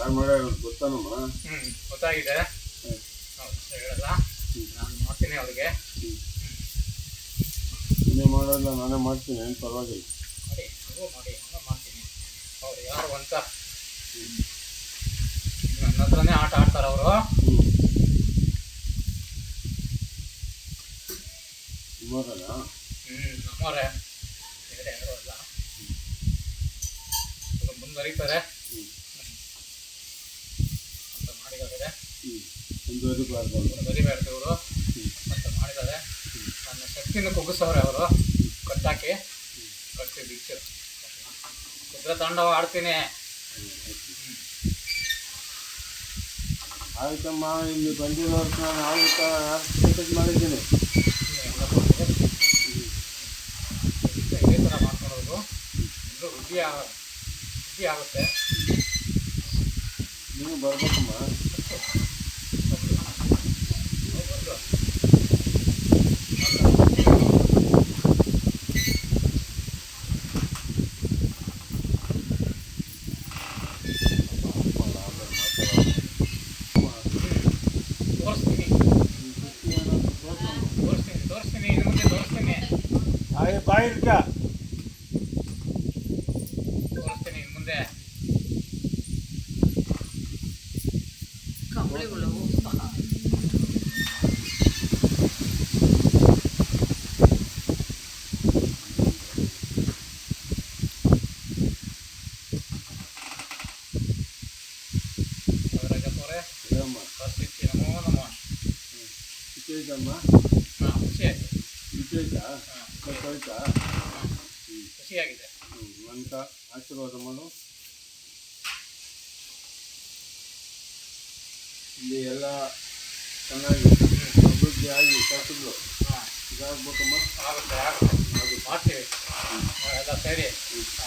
ಯಾರು ಮಾಡ್ಯಾರ ಗೊತ್ತಾನಮ್ಮ? ಗೊತ್ತಾಗಿದೆ. ಹೇಳಲ್ಲ, ನಾನು ಮಾಡ್ತೀನಿ ಅವ್ರಿಗೆ. ನೀನೇ ಮಾಡೋಲ್ಲ, ನಾನೇ ಮಾಡ್ತೀನಿ, ಏನು ಪರವಾಗಿಲ್ಲ. ಮಾಡಿ ನೀವು ಮಾಡಿ, ನಾನು ಮಾಡ್ತೀನಿ. ಅವ್ರು ಯಾರು ಅಂತ ನನ್ನ ಹತ್ರನೇ ಆಟ ಆಡ್ತಾರೆ ಅವರು. ನಿಮ್ಮವರಲ್ಲ? ನಮ್ಮವರೇ, ಬೇರೆ ಯಾರು ಅಲ್ಲ. ಮುಂದುವರಿತಾರೆ ಅಂತ ಮಾಡಿದ್ದಾರೆ. ಮುಂದುವರಿಬಾರ್ದು ಇವರು ಅಂತ ಮಾಡಿದ್ದಾರೆ. ನನ್ನ ಶಕ್ತಿನ ಕುಗ್ಗಿಸವ್ರೆ ಅವರು. ಕಟ್ಟಾಕಿ ಕಟ್ಟಿ ಬಿಚ್ಚು ಕುದುರೆ ತಾಂಡವ ಆಡ್ತೀನಿ. ಆಯ್ತಮ್ಮ, ಇಲ್ಲಿ ಬಂದಿರೋರ್ಗೆ ನಾನು ಆಗುತ್ತಾ ಮೆಸೇಜ್ ಮಾಡಿದ್ದೀನಿ. ಇದೇ ಥರ ಮಾಡ್ಕೊಳೋದು ಇನ್ನೂ ರುಚಿ ಆಗುತ್ತೆ. ನೀವು ಬರ್ಬೇಕಮ್ಮ. ತೋರಿಸ್ತೀನಿ ಇನ್ನು ಮುಂದೆ ತೋರಿಸ್ತೀನಿ. ಬಾಯಿರ್ಕ ತೋರಿಸ್ತೀನಿ ಇನ್ನು ಮುಂದೆ. ಕಂಬಳಿಗಳು ರಾಜಪ್ಪವ್ರೆ, ಹೇಳಮ್ಮ. ಪರಿಸ್ಥಿತಿ ನಮೋ ನಮ. ಖುಷಿ ಆಯ್ತಮ್ಮ? ಖುಷಿ ಆಯಿತು. ಖುಷಿ ಆಯ್ತಾ? ಸ್ವಲ್ಪ ಆಯ್ತಾ? ಖುಷಿಯಾಗಿದೆ. ಅಂತ ಆಶೀರ್ವಾದ ಮಾಡು. ಇಲ್ಲಿ ಎಲ್ಲ ಚೆನ್ನಾಗಿ ಅಭಿವೃದ್ಧಿ ಆಗಿ ಕೆಲಸಗಳು ಇದಾಗಬೇಕಮ್ಮ. ಆಗುತ್ತೆ ಅದು ಮಾಡ್ತೀವಿ ಎಲ್ಲ ಸೇರಿ.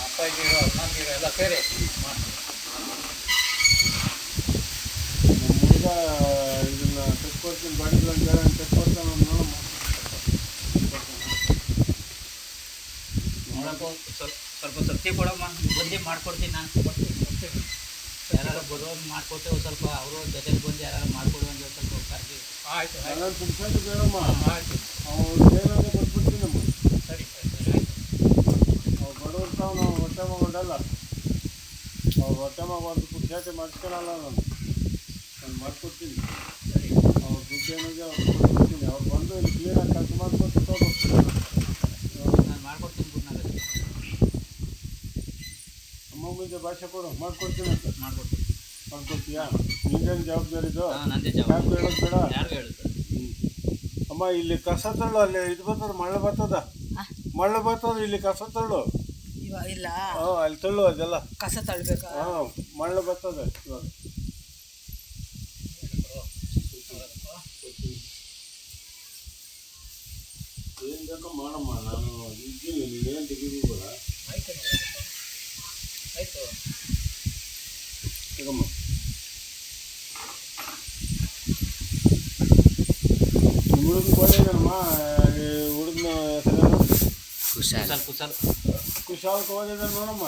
ಅಪ್ಪಾಜಿರು ಅಣ್ಣಂದಿರು ಎಲ್ಲ ಸೇರಿ ಮಾಡ್ತೀವಿ. ನಮ್ಮ ಹುಡುಗ ಇದನ್ನ ತೆಕ್ಕೊಡ್ತೀನಿ, ಬಾಡಿಗೆ ಬೇರೆ ತೆಕ್ಕೊಡ್ತಾನೆ ನೋಡಮ್ಮ. ಸ್ವಲ್ಪ ಶಕ್ತಿ ಕೊಡಮ್ಮ, ಬಂದು ಮಾಡ್ಕೊಡ್ತೀನಿ. ನಾನು ಕೊಡ್ತೀನಿ. ಯಾರು ಬರೋದು ಮಾಡ್ಕೊಡ್ತೇವೆ. ಸ್ವಲ್ಪ ಅವರು ಜೊತೆಗೆ ಬಂದು ಯಾರು ಮಾಡ್ಕೊಡು ಅಂದ್ರೆ ಸ್ವಲ್ಪ ಕರ್ತೀವಿ. ಆಯಿತು ನಾನು ಪುಕ್ಸಟ್ಟು ಬೇಡಮ್ಮ. ಆಯಿತು. ಅವ್ರು ಏನಾದರೂ ಕೊಟ್ಬಿಡ್ತೀನಮ್ಮ. ಸರಿ ಆಯಿತು. ಅವ್ರು ಬಡವ್ರು ನಾವು ಹೊಟ್ಟೆ ಮಗೊಂಡಲ್ಲ. ಅವ್ರು ಹೊಟ್ಟೆ ಮಗೊಂಡು ಪುಕ್ಸಟ್ಟೆ ಮಾಡಿಸ್ಕೊಳಲ್ಲ. ನಾನು ಮಾಡ್ಕೊಡ್ತೀನಿ. ಸರಿ ಅವ್ರ ದುಡ್ಡು ಏನಿದೆ ಅವ್ರು ಕೊಟ್ಬಿಡ್ತೀನಿ. ಅವ್ರು ಬಂದು ಇಲ್ಲಿ ಕ್ಲೀನಾಗಿ ಖರ್ಚು ಮಾಡ್ಕೊಟ್ಟು ತಗೋಬೇಕು. ನಾನು ಮಾಡ್ಕೊಡ್ತೀನಿ ಬಿಡ್ನಾಗ. ಅಮ್ಮ ಮುಂದೆ ಭಾಷೆ ಕೊಡು, ಮಾಡ್ಕೊಡ್ತೀನಿ ಅಂತ. ಮಾಡ್ಕೊಡ್ತೀನಿ. ಮಾಡ್ಕೊಡ್ತೀಯಾ? ನಿಂಗೇನು ಜವಾಬ್ದಾರಿ ಇದು? ನಂದೇ ಯಾಕೆ ಹೇಳೋದು ಬೇಡ? ಯಾರು ಹೇಳುತ್ತೆ? ಅಮ್ಮ ಇಲ್ಲಿ ಕಸ ತಳ್ಳು, ಅಲ್ಲಿ ಇದು ಬರ್ತದ, ಮಳೆ ಬರ್ತದ. ಮಳೆ ಬರ್ತದ, ಇಲ್ಲಿ ಕಸ ತಳ್ಳು. ಇವಾಗ ಇಲ್ಲ, ಅಲ್ಲಿ ತಳ್ಳು ಅದೆಲ್ಲ. ಕಸ ತಳ್ಬೇಕಾ? ಮಳೆ ಬರ್ತದ ಇವಾಗ. ಏನು ಬೇಕೋ ಮಾಡಮ್ಮ, ನಾನು ಇದ್ದೀನಿ, ನೀನೇನು ತೆಗಿಬೋದ? ಆಯಿತು ಆಯಿತು. ತಗಮ್ಮ. ಹುಡುಗನ ಕೋದೇನಮ್ಮ, ಹುಡುಗನ ಹೆಸರೇನು? ಕುಶಾಲ್ ಕುಶಾಲ್ ಕೋದಿದ್ದಾನೆ ನೋಡಮ್ಮ.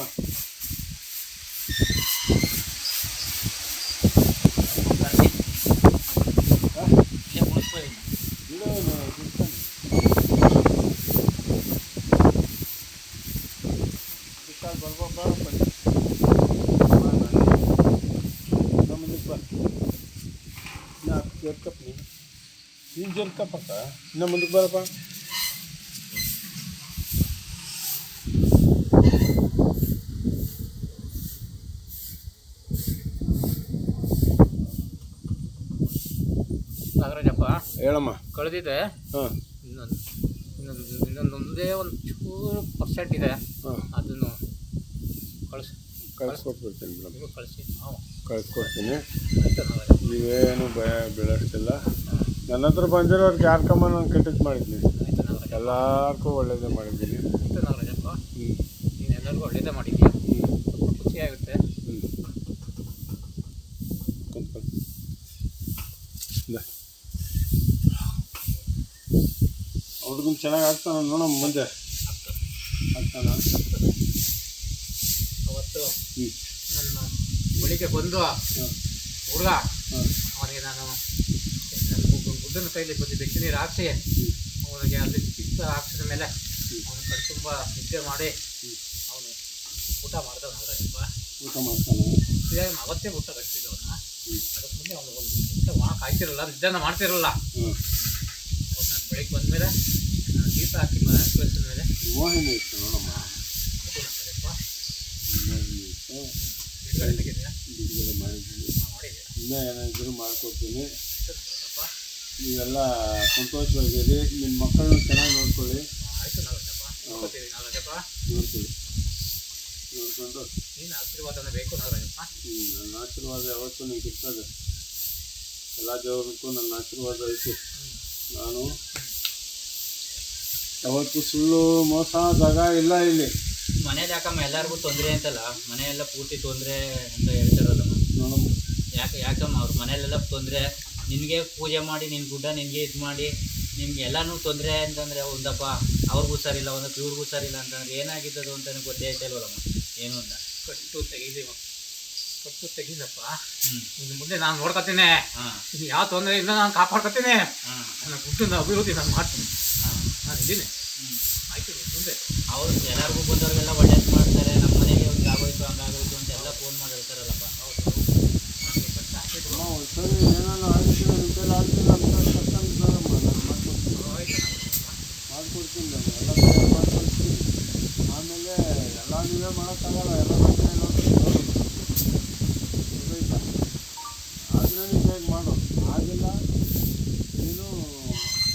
ಕುಶಾಲ್ ಬರ್ಬೇಕು. ಜರ್ಕಪ್ಪ ನೀನು ಜರ್ಕಪ್ಪಕ್ಕ ಇನ್ನು ಮುಂದಕ್ಕೆ ಬರಪ್ಪ. ನಾಗರಾಜಪ್ಪ ಹೇಳಮ್ಮ. ಕಳೆದಿದೆ. ಹಾಂ, ಇನ್ನೊಂದೇ ಒಂದು ಚೂರು ಪರ್ಸೆಂಟ್ ಇದೆ. ಅದನ್ನು ಕಳಿಸ್ಕೊಟ್ಬಿಡ್ತೀನಿ ಮೇಡಮ್. ನೀವು ಕಳಿಸಿ, ನಾವು ಕಳಿಸ್ಕೊಡ್ತೀನಿ. ಆಯ್ತು ನಾಗರಾಜ. ನೀವೇನು ಭಯ ಬೀಳೋಷ್ಟಿಲ್ಲ. ನನ್ನ ಹತ್ರ ಬಂದಿರೋರ್ಗೆ ಯಾರ್ಕಮ್ಮ ನಾನು ಕೆಟ್ಟದ್ದು ಮಾಡಿದ್ದೀನಿ. ಆಯಿತು ನಾಗರಾಜ. ಎಲ್ಲರಿಗೂ ಒಳ್ಳೇದೇ ಮಾಡಿದ್ದೀನಿ. ಆಯಿತು ನಾಗರಾಜಪ್ಪ. ನೀನು ಎಲ್ಲರಿಗೂ ಒಳ್ಳೇದೇ ಮಾಡಿದ್ದೀಯ. ಸ್ವಲ್ಪ ಖುಷಿಯಾಗುತ್ತೆ. ಹುಡುಗನ ಚೆನ್ನಾಗಿ ಆಗ್ತಾನ ನೋಡಮ್ಮ, ಮುಂದೆ ಆಗ್ತಾನ. ಅವತ್ತು ನನ್ನ ಬೆಳಿಗ್ಗೆ ಬಂದು ಹಾಂ ಹುಡುಗ ಹಾಂ ಅವನಿಗೆ ನಾನು ಗುಡ್ಡನ ಕೈಲಿ ಬಂದು ಬೆಚ್ಚ ನೀರು ಹಾಕ್ಸಿ ಅವನಿಗೆ ಅಲ್ಲಿ ಚಿಕ್ಕ ಹಾಕ್ಸಿದ ಮೇಲೆ ಅವನ ಕಣ್ ತುಂಬ ನಿದ್ದೆ ಮಾಡಿ ಅವನು ಊಟ ಮಾಡ್ತಾನೆ ನಾಗರಾಜಪ್ಪ. ಊಟ ಮಾಡ್ತಾನೆ. ಅವತ್ತೇ ಊಟ ಕಟ್ತಿದ್ದವನ. ಅದಕ್ಕೆ ಮುಂದೆ ಅವನು ಒಂದು ಊಟ ಮಾಡಕ್ಕೆ ಆಗ್ತಿರಲ್ಲ, ನಿದ್ದೆನ ಮಾಡ್ತಿರಲ್ಲ. ಅವ್ರು ನಾನು ಬೆಳಿಗ್ಗೆ ಬಂದಮೇಲೆ ಗೀತ ಹಾಕಿ ಕಳಿಸಿದ ಮೇಲೆ ಮೋಹಿನಿ ಇತ್ತು ನೋಡಮ್ಮ. ನಾಗರಾಜಪ್ಪ ಮೋಹಿನಿ ಇತ್ತು, ಬಿಡುಗಡೆ ತೆಗೆದಿಯಾ? ಬಿಡುಗಡೆ ಮಾಡಿದ್ದೀನಿ. ಮಾಡಿದ್ಯಾ? ಇನ್ನೂ ಏನಾದರೂ ಮಾಡ್ಕೊಡ್ತೀನಿ. ಸ್ವಲ್ಪ ನೀವೆಲ್ಲ ಸಂತೋಷವಾಗಿರಿ. ನಿಮ್ಮ ಮಕ್ಕಳನ್ನ ಚೆನ್ನಾಗಿ ನೋಡ್ಕೊಳ್ಳಿ. ಆಯಿತು ನಾಗರಾಜಪ್ಪ, ನೋಡ್ಕೊತೀವಿ ನಾಗರಾಜಪ್ಪ. ನೋಡ್ಕೊಳ್ಳಿ, ನೋಡ್ಕೊಂಡು ನೀನು ಆಶೀರ್ವಾದನೇ ಬೇಕು ನಾಗರಾಜಪ್ಪ. ನನ್ನ ಆಶೀರ್ವಾದ ಯಾವತ್ತೂ ನಿಮ್ಗೆ ಇರ್ತದೆ. ಎಲ್ಲ ದೇವ್ರಿಗೂ ನನ್ನ ಆಶೀರ್ವಾದ ಐತಿ. ನಾನು ಯಾವತ್ತು ಸುಳ್ಳು ಮೋಸ ಜಾಗ ಇಲ್ಲ ಇಲ್ಲಿ. ಮನೇಲಿ ಯಾಕಮ್ಮ ಎಲ್ಲರಿಗೂ ತೊಂದರೆ ಅಂತಲ್ಲ, ಮನೆಯೆಲ್ಲ ಪೂರ್ತಿ ತೊಂದರೆ ಅಂತ ಹೇಳ್ತಾರಲ್ಲಮ್ಮ. ನೋಡಮ್ಮ, ಯಾಕಮ್ಮ ಅವ್ರ ಮನೆಯಲ್ಲೆಲ್ಲ ತೊಂದರೆ, ನಿನಗೆ ಪೂಜೆ ಮಾಡಿ ನಿನ್ನ ಗುಡ್ಡ ನಿನಗೆ ಇದು ಮಾಡಿ ನಿಮ್ಗೆ ಎಲ್ಲನೂ ತೊಂದರೆ ಅಂತಂದರೆ ಒಂದಪ್ಪ ಅವ್ರಿಗೂ ಸರಿಯಿಲ್ಲ, ಒಂದಪ್ಪ ಇವ್ರಿಗೂ ಸರಿಯಿಲ್ಲ ಅಂತಂದ್ರೆ ಏನಾಗಿದ್ದದು ಅಂತ ನನಗೆ ಗೊತ್ತೇ ಇಲ್ವಲ್ಲಮ್ಮ ಏನು ಅಂತ. ಕಟ್ಟು ತೆಗೀಲಿವ, ಕಟ್ಟು ತೆಗೀಲಪ್ಪ. ಹ್ಞೂ ಇನ್ನು ಮುಂದೆ ನಾನು ನೋಡ್ಕೊತೀನಿ. ಹಾಂ ಇನ್ನು ಯಾವ ತೊಂದರೆಯಿಂದ ನಾನು ಕಾಪಾಡ್ಕೊತೀನಿ. ಹಾಂ ನನ್ನ ಗುಡ್ಡನ ಅಭಿವೃದ್ಧಿ ನಾನು ಮಾಡ್ತೀನಿ. ಹಾಂ ನಾನು ಇದ್ದೀನಿ. ಹ್ಞೂ ಆಯ್ತು ಮುಂದೆ ಅವ್ರು ಎಲ್ಲರಿಗೂ ಬಂದವ್ರಿಗೆಲ್ಲ ಒಳ್ಳೇದು ಮಾಡ್ತಾರೆ. ನಮ್ಮ ಮನೆಗೆ ಒಂದು ಆಗೋಯ್ತು ಹಂಗಾಗೋಯ್ತು ಅಂತ ಎಲ್ಲ ಫೋನ್ ಮಾಡಿ ಹೇಳ್ತಾರಲ್ಲಪ್ಪ. ಹೌದು ನನಗೆ ಕಷ್ಟ ಹಾಕಿದ್ರು. ಅಮ್ಮ ಒಂದ್ಸರಿ ಏನಾದ್ರು ಆಗಿಲ್ಲ ನಿಮ್ಮ ಕೈಲಿ ಆಗಿಲ್ಲ ಅಂತ ಕರ್ಕೊಂಡು ಬರಮ್ಮ, ನಾನು ಮಾಡ್ಕೊಡ್ತೀನಿ. ಆಯ್ತು ಮಾಡ್ಕೊಡ್ತೀನಿ, ನಾನು ಎಲ್ಲ ಕಡೆ ಮಾಡ್ಕೊಡ್ತೀನಿ. ಆಮೇಲೆ ಎಲ್ಲ ನೀವೇ ಮಾಡೋಕ್ಕಾಗಲ್ಲ, ಎಲ್ಲ ನಮ್ಮ ಕೈಲಿ ಗೊತ್ತಾಯ್ತಾ? ಆದರೆ ನೀವು ಹೇಗೆ ಮಾಡೋದು ಆಗಿಲ್ಲ. ನೀನು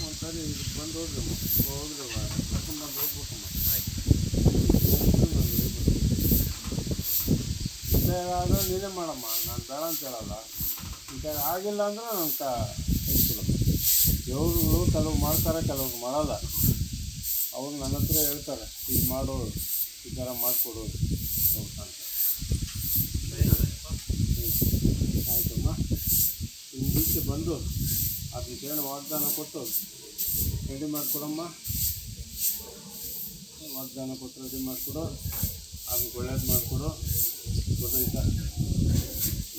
ಒಂದ್ಸರಿ ಇದಕ್ಕೆ ಬಂದು ಹೋದ್ರಮ್ಮ, ಕರ್ಕೊಂಡ್ಬಂದು ಹೋಗ್ಬೇಕಮ್ಮ. ಆದರೆ ನೀನೇ ಮಾಡಮ್ಮ, ನಾನು ಬೇಡ ಅಂತ ಹೇಳಲ್ಲ. ಈಗ ಆಗಿಲ್ಲ ಅಂದ್ರೆ ನನ್ನ ಹೇಳ್ಕೊಡಮ್ಮ. ದೇವ್ರುಗಳು ಕೆಲವು ಮಾಡ್ತಾರೆ, ಕೆಲವ್ರು ಮಾಡಲ್ಲ. ಅವ್ರು ನನ್ನ ಹತ್ರ ಹೇಳ್ತಾರೆ, ಇದು ಮಾಡು, ಈ ಥರ ಮಾಡಿಕೊಡು ಅಂತ. ಆಯ್ತಮ್ಮ, ಹಿಂದಕ್ಕೆ ಬಂದು ಅದಕ್ಕೇನು ವಾಗ್ದಾನ ಕೊಟ್ಟು ರೆಡಿ ಮಾಡಿಕೊಡಮ್ಮ. ವಾಗ್ದಾನ ಕೊಟ್ಟು ರೆಡಿ ಮಾಡಿಕೊಡು, ಅದಕ್ಕೆ ಒಳ್ಳೇದು ಮಾಡಿಕೊಡು. ಗೊತ್ತಾಯ್ತಾ?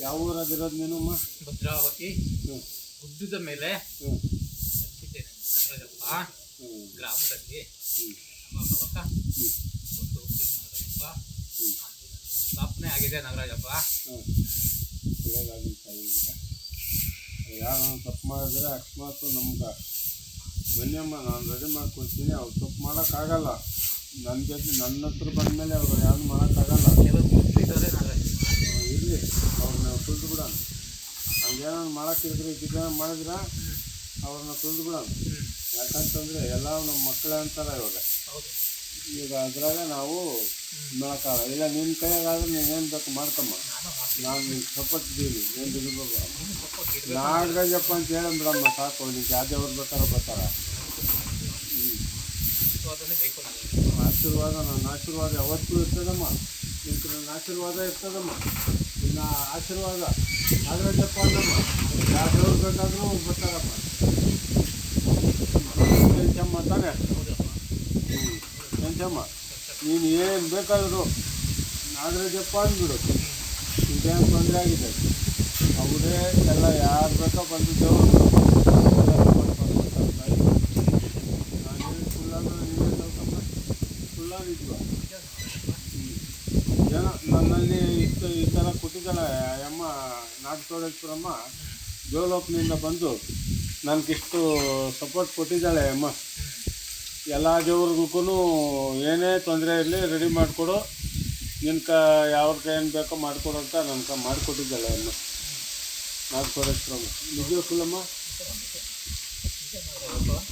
ಯಾವ ಊರಾಗಿರೋದು ನೀನಮ್ಮ? ಭದ್ರಾವತಿ ಹ್ಞೂ ಗುಡ್ಡದ ಮೇಲೆ ಹ್ಞೂ ಇದ್ದೇನೆ ನಾಗರಾಜಪ್ಪ. ಹ್ಞೂ ಗ್ರಾಮದಲ್ಲಿ ಹ್ಞೂ ಅವಾಗ ಹ್ಞೂ ಒಂದು ನಾಗರಾಜಪ್ಪ ಹ್ಞೂ ಅದು ನನ್ನ ಸ್ಥಾಪನೆ ಆಗಿದೆ ನಾಗರಾಜಪ್ಪ. ಹಾಂ ಒಳ್ಳೇದಾಗಲಿ ತಾಯಿ ಅಂತ. ಯಾರು ತಪ್ಪು ಮಾಡಿದ್ರೆ ಅಕಸ್ಮಾತ್ ನಮ್ಗೆ ಬನ್ನಿಯಮ್ಮ, ನಾನು ರೆಡಿ ಮಾಡಿಕೊಡ್ತೀನಿ. ಅವ್ರು ತಪ್ಪು ಮಾಡೋಕ್ಕಾಗಲ್ಲ. ನನ್ನ ಜೊತೆ ನನ್ನ ಹತ್ರ ಬಂದಮೇಲೆ ಅವ್ರು ಯಾರು ಮಾಡೋಕ್ಕಾಗಲ್ಲ. ಕೆಲವು ಮುಗಿಸಿದ್ದಾರೆ ನಾಗರಾಜಪ್ಪ. ಇರಲಿ, ಅವ್ರನ್ನ ತುಳಿದು ಬಿಡೋಣ. ಹಂಗೇನಾದ್ರು ಮಾಡೋಕ್ಕಿದ್ರೆ ಇದನ್ನ ಮಾಡಿದ್ರೆ ಅವ್ರನ್ನ ತುಳಿದು ಬಿಡೋಣ. ಯಾಕಂತಂದರೆ ಎಲ್ಲ ನಮ್ಮ ಮಕ್ಕಳೇ ಅಂತಾರೆ ಇವಾಗ. ಹೌದು ಈಗ ಅದ್ರಾಗ ನಾವು ಮಾಡೋಕ್ಕಾಗಲ್ಲ. ಇಲ್ಲ ನಿನ್ನ ಕೈಯಾಗಾದ್ರೆ ನೀನೇನು ಬೇಕು ಮಾಡ್ಕಮ್ಮ, ನಾನು ನಿಮ್ಗೆ ಸಪೋರ್ಟ್ ಇದ್ದೀನಿ. ಏನು ಬಿಡ್ಬೇಕು ನಾಗರಾಜಪ್ಪ ಅಂತ ಹೇಳಂಬಿಡಮ್ಮ, ಸಾಕು. ನಿಮ್ಗೆ ಯಾವ್ದೇ ಅವ್ರು ಬೇಕಾರೋ ಬರ್ತಾರೆ. ಆಶೀರ್ವಾದನೇ ಬೇಕು ನನಗೆ. ಆಶೀರ್ವಾದ, ನನ್ನ ಆಶೀರ್ವಾದ ಯಾವತ್ತೂ ಇರ್ತದಮ್ಮ. ನಿಮ್ಗೆ ನನ್ನ ಆಶೀರ್ವಾದ ಇರ್ತದಮ್ಮ. ನಿನ್ನ ಆಶೀರ್ವಾದ ನಾಗರಾಜಪ್ಪ ಅನ್ನಮ್ಮ, ಯಾವ ದೇವ್ರು ಬೇಕಾದರೂ ಬರ್ತಾರಮ್ಮ. ಕೆಂಚಮ್ಮ ತಾನೆ? ಹೌದಪ್ಪ. ಕೆಂಚಮ್ಮ, ನೀನು ಏನು ಬೇಕಾದರೂ ನಾಗರಾಜಪ್ಪ ಅಂದ್ಬಿಡು. ನಿಮ್ಗೇನು ತೊಂದರೆ ಆಗಿದೆ ಅವರೇ ಎಲ್ಲ ಯಾರು ಬೇಕೋ ಬಂದು ದೇವರು ಏನೋ ನನ್ನಲ್ಲಿ ಇಷ್ಟು ಈ ಥರ ಕೊಟ್ಟಿದ್ದಾಳೆ ಅಮ್ಮ. ನಾಗತೋಳೇಶ್ವರಮ್ಮ ದೇವಲೋಕನಿಂದ ಬಂದು ನನಗಿಷ್ಟು ಸಪೋರ್ಟ್ ಕೊಟ್ಟಿದ್ದಾಳೆ ಅಮ್ಮ. ಎಲ್ಲ ದೇವ್ರಿಗೂ ಏನೇ ತೊಂದರೆ ಇರಲಿ ರೆಡಿ ಮಾಡಿಕೊಡು, ನಿನ್ಕ ಯಾವ್ರಿಗೆ ಏನು ಬೇಕೋ ಮಾಡಿಕೊಡು ಅಂತ ನನಗೆ ಮಾಡಿಕೊಟ್ಟಿದ್ದಾಳೆ ಅಮ್ಮ ನಾಗತೋಳೇಶ್ವರಮ್ಮ. ನಿಜ ಫುಲ್ಲಮ್ಮ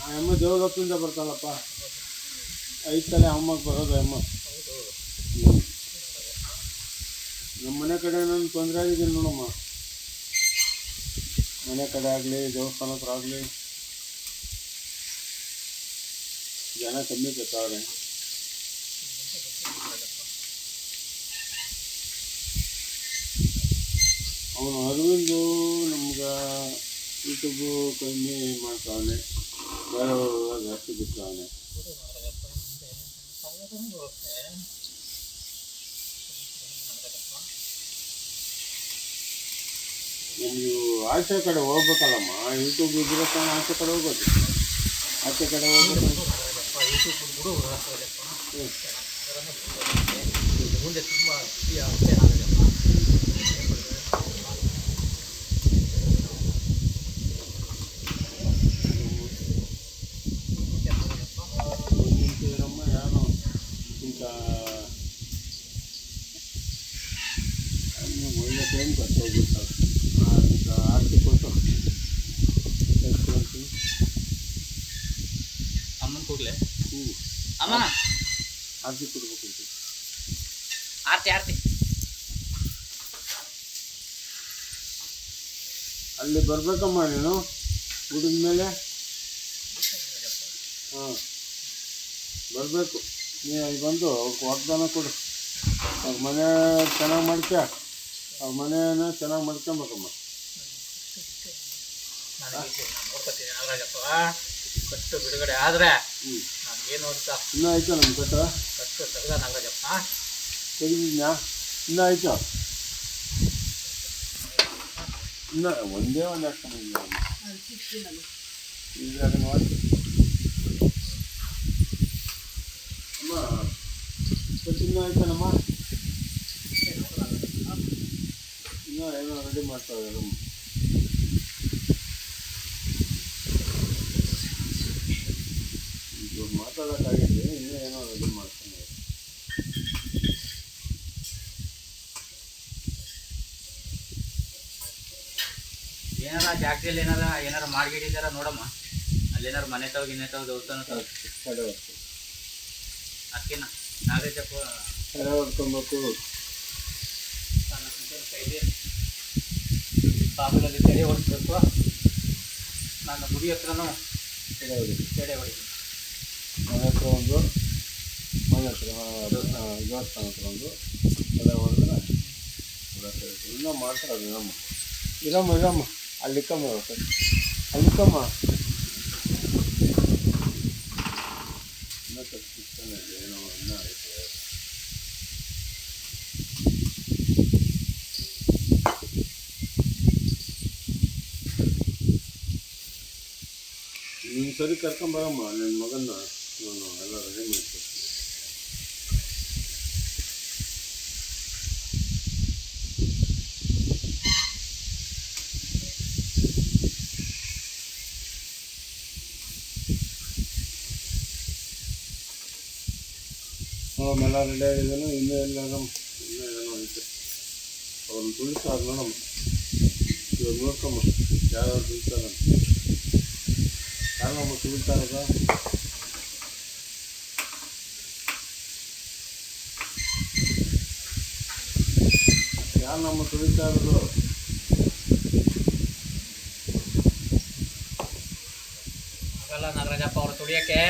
ಆ ಅಮ್ಮ ದೇವಲೋಕದಿಂದ ಬರ್ತಾಳಪ್ಪ. ಐತಲೆ ಅಮ್ಮಗೆ ಬರೋದು ಅಮ್ಮ. ನಮ್ಮ ಮನೆ ಕಡೆ ನಾನು ತೊಂದರೆ ಆಗಿದ್ದೀನಿ ನೋಡಮ್ಮ. ಮನೆ ಕಡೆ ಆಗಲಿ ದೇವಸ್ಥಾನ ಹತ್ರ ಆಗಲಿ ಜನ ಕಮ್ಮಿ ಬೇಕಾದ್ರೆ. ಅವನು ಅರವಿಂದು ನಮ್ಗೆ ಯೂಟ್ಯೂಬು ಕಮ್ಮಿ ಮಾಡ್ತಾವನೆ, ಬೇರೆ ಜಾಸ್ತಿ ಬಿಡ್ತಾವನೆ. ನೀವು ಆಚೆ ಕಡೆ ಹೋಗ್ಬೇಕಲ್ಲಮ್ಮ, ಯೂಟ್ಯೂಬ್ ಇದ್ರೆ ತಾನೇ ಆಚೆ ಕಡೆ ಹೋಗೋದು. ಆಚೆ ಕಡೆ ಹೋಗ್ಬೇಕು. ಯೂಟ್ಯೂಬ್ ಬಿಡು ನಾಗರಾಜಪ್ಪ. ಹ್ಞೂ. ಮುಂದೆ ತುಂಬ ಖುಷಿ ಆಗುತ್ತೆ ನಾಗರಾಜಪ್ಪ. ಇರಮ್ಮ ಯಾರು ಇಂಥ ಒಳ್ಳೆ ಟೈಮ್ ಹೋಗ್ಬಿಡ್ತಾರೆ. ಆರ್ತಿ ಕೊಟ್ಟು ಅಮ್ಮನ ಕೂಗ್ಲೆ ಹ್ಞೂ ಅಮ್ಮ ಆರ್ತಿ ಕೊಡ್ಬೇಕಂತ. ಆರ್ತಿ ಆರ್ತಿ ಅಲ್ಲಿ ಬರ್ಬೇಕಮ್ಮ ನೀನು ಗುಡಿದ ಮೇಲೆ. ಹಾಂ ಬರಬೇಕು. ನೀ ಅಲ್ಲಿ ಬಂದು ವಾಗ್ದಾನ ಕೊಡು. ಅವ್ರ ಮನೆ ಚೆನ್ನಾಗಿ ಮಾಡ್ಕ್ಯ, ಅವ್ರ ಮನೆಯನ್ನ ಚೆನ್ನಾಗಿ ಮಾಡ್ಕೊಬೇಕಮ್ಮ. ನನಗೆ ನೋಡ್ಕೊತೀನಿ ನಾಗರಾಜಪ್ಪ. ಕಟ್ಟು ಬಿಡುಗಡೆ ಆದರೆ ಹ್ಞೂ ನನಗೇನು ಅಂತ ಇನ್ನೂ ಆಯ್ತಾ ನಮ್ಮ ಕಟ್ಟ ಕಟ್ಟು ತೆಗ್ದ ನಾಗರಾಜಪ್ಪ. ತೆಗೆದಿದ್ಯಾ? ಇನ್ನೂ ಆಯ್ತಾ? ಇನ್ನೂ ಒಂದೇ ಒಂದು ಹಾಕ್ಕೊಂಡಿಲ್ಲ ಈಗ ಅದನ್ನು ಮಾಡಿ ಅಮ್ಮ. ಇನ್ನೂ ಆಯ್ತಾನಮ್ಮ? ಇನ್ನೂ ಏನೋ ರೆಡಿ ಮಾಡ್ತಾ ಇದ್ದಾರೆ. ಈಗ ಮಾತಾಡೋಕ್ಕಾಗಿದೆ, ಇನ್ನೂ ಏನೋ ರೆಡಿ ಮಾಡ್ತಾನೆ. ಏನಾರ ಜಾಗದಲ್ಲಿ ಏನಾರ ಮಾಡ್ಗಿಟ್ಟಿದಾರ ನೋಡಮ್ಮ. ಅಲ್ಲೇನಾರು ಮನೆ ತಾವ್ ಗಿನೆ ತಾವ್ ದೇವಸ್ಥಾನ ತಾವ್ ಕಡೆ ಹೊತ್ತು ಅದಕ್ಕಿನ್ನ ನಾಗರಾಜಪ್ಪ ಕಡೆ ಹೊಡ್ಕೊಬೇಕು. ಕೈಲಿ ಬಾಗಿಲಲ್ಲಿ ತೆರೆ ಹೊಡಿಸ್ಬೇಕು. ನಾನು ಗುಡಿ ಹತ್ರನೂ ಕಡೆ ಹೊಡಿ. ತೆರೆ ಹೊಡಿತೀನಿ. ಮನೆ ಹತ್ರ ಒಂದು, ಮನೆ ಹತ್ರ ದೇವಸ್ಥಾನ ಹತ್ರ ಒಂದು ಕಡೆ ಹೊಡೆದ್ರೆ ಇನ್ನೂ ಮಾಡ್ತಾರೆ. ಇರಮ್ಮ ಅಲ್ಲಿಕ್ಕಮ್ಮ, ಅಲ್ಲಿಕ್ಕಮ್ಮ ಇನ್ನೂ ತಪ್ಪಿಸ್ತಾನೆ ಏನೋ ಇನ್ನೂ ಆಯ್ತು. ನೀನು ಸರಿ ಕರ್ಕೊಂಬರಮ್ಮ ನನ್ನ ಮಗನ್ನ, ನಾನು ಎಲ್ಲ ರೆಡಿ ಮಾಡ್ತೀನಿ. ಎಲ್ಲ ರೆಡಿ ಆಗಿದ್ದಾನೆ. ಇನ್ನೂ ಎಲ್ಲರೂ ಇನ್ನೂ ಏನೋ ಐತೆ. ಅವ್ರನ್ನ ತುಳಿತಾರೆ ನೋಡಮ್ಮ. ಇವಾಗ ನೋಡ್ಕೊಮ್ಮ ಯಾರು ತುಳಿತಾರಂತ. ಯಾರಮ್ಮ ತುಳಿತಾರದ? ಯಾರು ನಮ್ಮ ತುಳಿತಾ ಇರೋದು? ಆಗಲ್ಲ ನಾಗರಾಜಪ್ಪ ಅವ್ರು ತುಳಿಯೋಕ್ಕೆ.